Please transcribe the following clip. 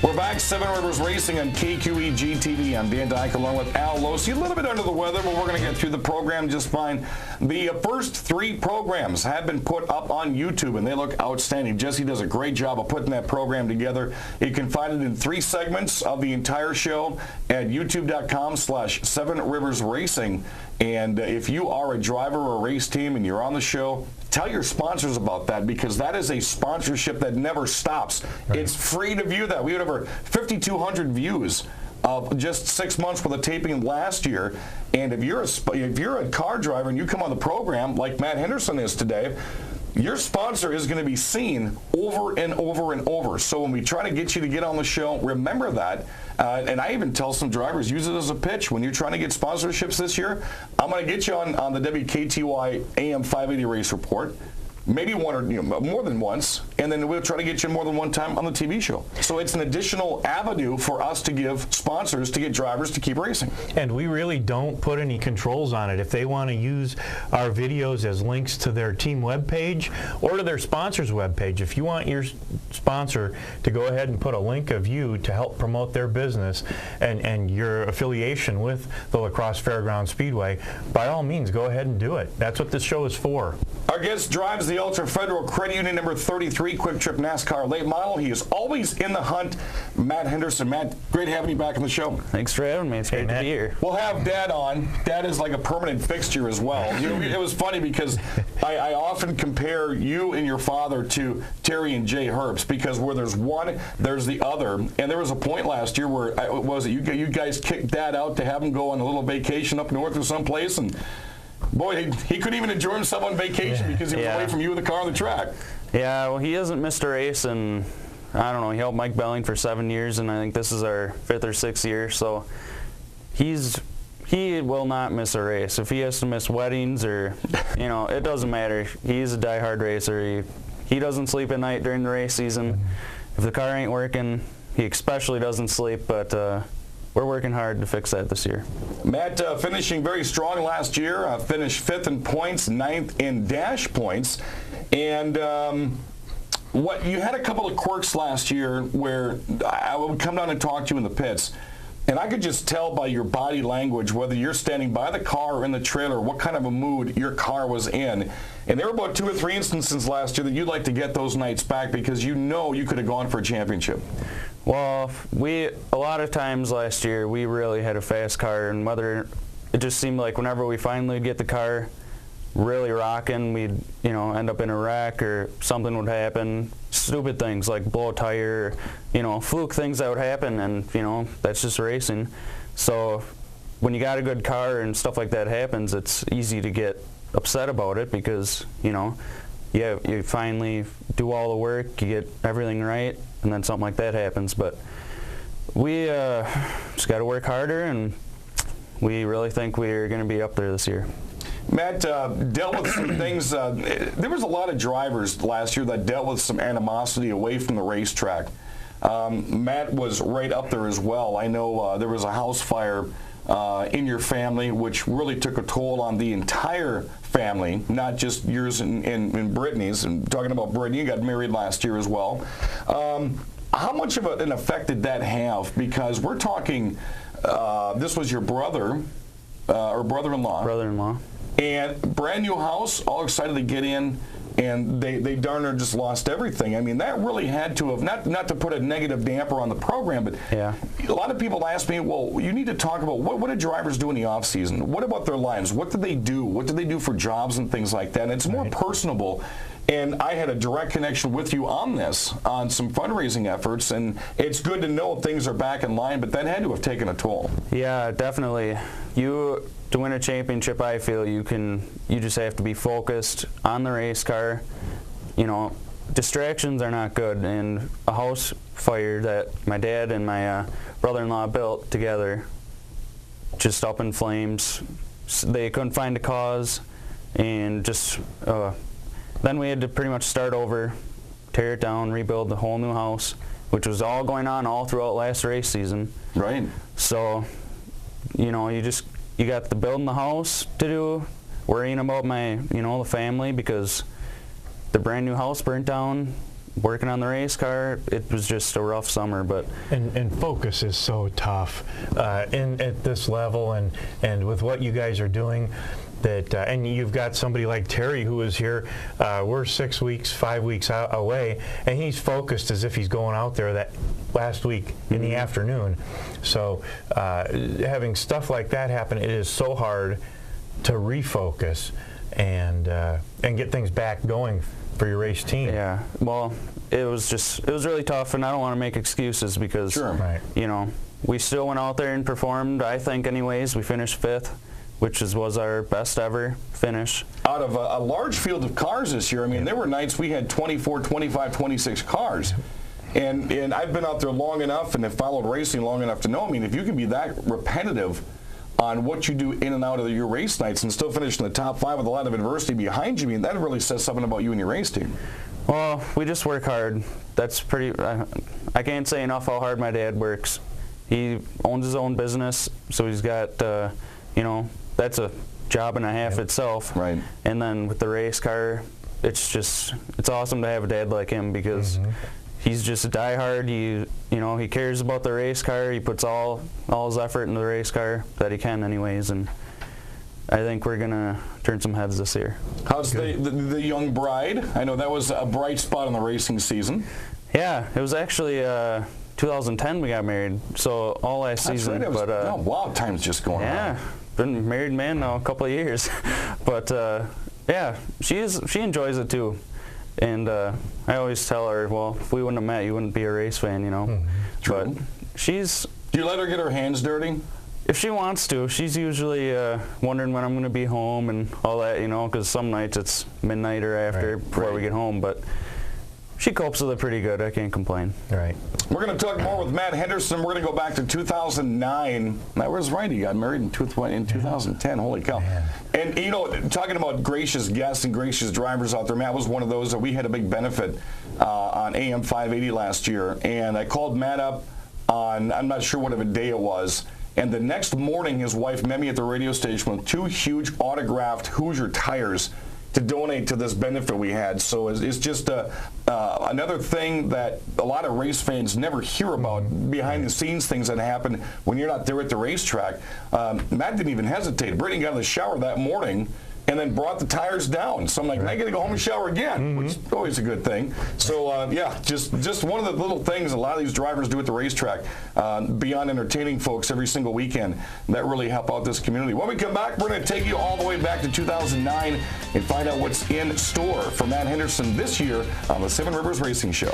We're back, Seven Rivers Racing on KQEG TV. I'm Dan Dyke along with Al Losi. A little bit under the weather, but we're going to get through the program just fine. The first three programs have been put up on YouTube, and they look outstanding. Jesse does a great job of putting that program together. You can find it in 3 segments of the entire show at youtube.com/Seven Rivers Racing. And if you are a driver or a race team and you're on the show, tell your sponsors about that, because that is a sponsorship that never stops. Right. It's free to view that. We had over 5,200 views of just 6 months worth of taping last year. And if you're a car driver and you come on the program like Matt Henderson is today, your sponsor is going to be seen over and over and over. So when we try to get you to get on the show, remember that. And I even tell some drivers, use it as a pitch. When you're trying to get sponsorships this year, I'm going to get you on the WKTY AM 580 Race Report. Maybe one or more than once, and then we'll try to get you more than one time on the TV show. So it's an additional avenue for us to give sponsors to get drivers to keep racing. And we really don't put any controls on it. If they want to use our videos as links to their team webpage or to their sponsor's webpage, if you want your sponsor to go ahead and put a link of you to help promote their business and your affiliation with the La Crosse Fairgrounds Speedway, by all means, go ahead and do it. That's what this show is for. Our guest drives the Ultra Federal Credit Union number 33 Quick Trip NASCAR late model. He is always in the hunt. Matt Henderson. Matt, great having you back on the show. Thanks for having me. It's great to be here. We'll have Dad on. Dad is like a permanent fixture as well. It was funny because I often compare you and your father to Terry and Jay Herbst, because where there's one, there's the other. And there was a point last year where you guys kicked Dad out to have him go on a little vacation up north or someplace, and boy, he couldn't even enjoy himself on vacation because he was away from you in the car on the track. Yeah, well, he hasn't missed a race, and I don't know, he helped Mike Belling for 7 years, and I think this is our 5th or 6th year, so he will not miss a race. If he has to miss weddings or, it doesn't matter. He's a diehard racer. He doesn't sleep at night during the race season. If the car ain't working, he especially doesn't sleep, but we're working hard to fix that this year. Matt finishing very strong last year, finished 5th in points, 9th in dash points. And you had a couple of quirks last year where I would come down and talk to you in the pits, and I could just tell by your body language whether you're standing by the car or in the trailer what kind of a mood your car was in. And there were about 2 or 3 instances last year that you'd like to get those nights back because you could have gone for a championship. Well, a lot of times last year we really had a fast car, and it just seemed like whenever we finally get the car really rocking, we'd end up in a wreck or something would happen. Stupid things like blow a tire, fluke things that would happen, and that's just racing. So when you got a good car and stuff like that happens, it's easy to get upset about it because you finally do all the work, you get everything right, and then something like that happens. But we just got to work harder, and we really think we're going to be up there this year. Matt dealt with some things. There was a lot of drivers last year that dealt with some animosity away from the racetrack. Matt was right up there as well. I know there was a house fire in your family, which really took a toll on the entire family, not just yours and Brittany's. And talking about Brittany, you got married last year as well. How much of an effect did that have? Because we're talking, this was your brother or brother-in-law. Brother-in-law. And brand new house, all excited to get in, and they darn near just lost everything. I mean, that really had to have, not to put a negative damper on the program, but a lot of people ask me, well, you need to talk about what do drivers do in the off season? What about their lives? What do they do? What do they do for jobs and things like that? And it's more personable. And I had a direct connection with you on this, on some fundraising efforts, and it's good to know things are back in line, but that had to have taken a toll. Yeah, definitely. To win a championship, I feel you just have to be focused on the race car. Distractions are not good, and a house fire that my dad and my brother-in-law built together, just up in flames. They couldn't find a cause, and just then we had to pretty much start over, tear it down, rebuild the whole new house, which was all going on all throughout last race season. Right. So, you got the building the house to do, worrying about my, the family, because the brand new house burnt down, working on the race car, it was just a rough summer. But And focus is so tough at this level, and with what you guys are doing. That and you've got somebody like Terry who is here. We're 6 weeks, 5 weeks away, and he's focused as if he's going out there that last week in the afternoon. So having stuff like that happen, it is so hard to refocus and get things back going for your race team. Yeah, well, it was really tough, and I don't want to make excuses because Sure. Right. you know, we still went out there and performed. I think, anyways, we finished 5th. Which was our best ever finish. Out of a large field of cars this year, I mean, there were nights we had 24, 25, 26 cars. And I've been out there long enough and have followed racing long enough to know, I mean, if you can be that repetitive on what you do in and out of your race nights and still finish in the top 5 with a lot of adversity behind you, I mean, that really says something about you and your race team. Well, we just work hard. That's pretty, I can't say enough how hard my dad works. He owns his own business, so he's got, you know, that's a job and a half itself. Right. And then with the race car, it's awesome to have a dad like him because he's just a diehard. You know, he cares about the race car. He puts all his effort into the race car that he can anyways, and I think we're going to turn some heads this year. How's the young bride? I know that was a bright spot in the racing season. Yeah, it was actually 2010 we got married, so all last season. Right. But oh, wow, time's just going on. Yeah, been married man now a couple of years, but yeah, she enjoys it too, and I always tell her, well, if we wouldn't have met, you wouldn't be a race fan, you know. True. But she's. Do you let her get her hands dirty? If she wants to, she's usually wondering when I'm going to be home and all that, you know, because some nights it's midnight or after before we get home, but she copes with it pretty good. I can't complain. Right. We're going to talk more with Matt Henderson. We're going to go back to 2009. That was right. He got married in 2010. Holy cow. Man. And, you know, talking about gracious guests and gracious drivers out there, Matt was one of those that we had a big benefit on AM 580 last year. And I called Matt up on, I'm not sure what of a day it was, and the next morning his wife met me at the radio station with 2 huge autographed Hoosier tires to donate to this benefit we had. So it's just another thing that a lot of race fans never hear about, behind the scenes things that happen when you're not there at the racetrack. Matt didn't even hesitate. Brittany got in the shower that morning and then brought the tires down. So I'm like, now I got to go home and shower again, which is always a good thing. So yeah, just one of the little things a lot of these drivers do at the racetrack, beyond entertaining folks every single weekend, that really help out this community. When we come back, we're going to take you all the way back to 2009 and find out what's in store for Matt Henderson this year on the Seven Rivers Racing Show.